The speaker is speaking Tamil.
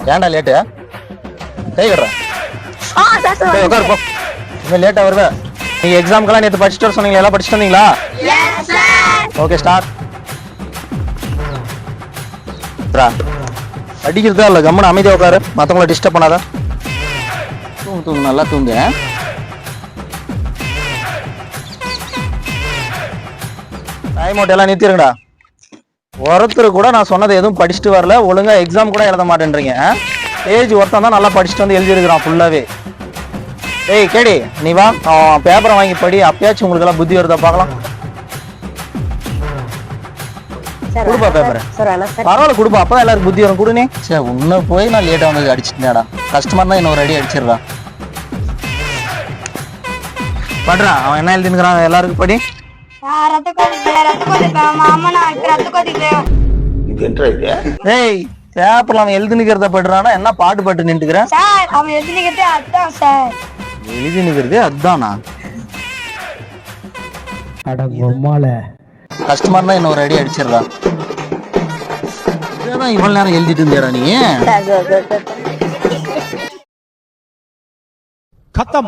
ஏன்டா லேட்டு டைகர்ரா உட்காரு போ இன்னும் லேட்டா வருவேன் நீங்க எக்ஸாம்க்கெல்லாம் நேற்று படிச்சுட்டு வர சொன்னீங்களா எல்லாம் படிச்சுட்டு வந்தீங்களா ஓகே ஸ்டார்ட் அடிக்கிறதா இல்லை கம்மனு அமைதியா உட்காரு மற்றவங்கள டிஸ்டர்ப் பண்ணாத தூங்கு தூங்கு நல்லா தூங்கு டைம் அவுட் எல்லாம் நிறுத்திருங்கடா ஒருத்தர் கூட நான் சொன்னதை எதுவும் படிச்சுட்டு வரல ஒழுங்கா எக்ஸாம் கூட எழுத மாட்டேன்றீங்க ஏஜ் ஒருத்தன் தான் நல்லா படிச்சுட்டு வந்து எழுதிருக்கிறான் ஃபுல்லாவே ஏய் கேடி நீ வா பேப்பரை வாங்கி படி அப்பயாச்சும் உங்களுக்கு எல்லாம் புத்தி வருதா பார்க்கலாம் கொடுப்பா பேப்பரை பரவாயில்ல கொடுப்பா அப்பதான் எல்லாருக்கும் புத்தி வரும் கொடுனே சரி உன்ன போய் நான் லேட்டா வந்து அடிச்சுட்டேன்டா கஷ்டமா இருந்தா இன்னொரு அடி அடிச்சிடுறான் படுறான் அவன் என்ன எழுதினுக்கிறான் எல்லாருக்கும் படி ஏய் பேப்பர்ல அவன் எழுதினுக்கிறத படுறானா என்ன பாட்டு பாட்டு நின்றுக்கிறேன் எழுதினுக்கிறதே அதுதானா கஷ்டமா இருந்தா இன்னொரு அடி அடிச்சிடுறா இதான் இவ்வளவு நேரம் எழுதிட்டு இருந்தியாடா நீ खत्म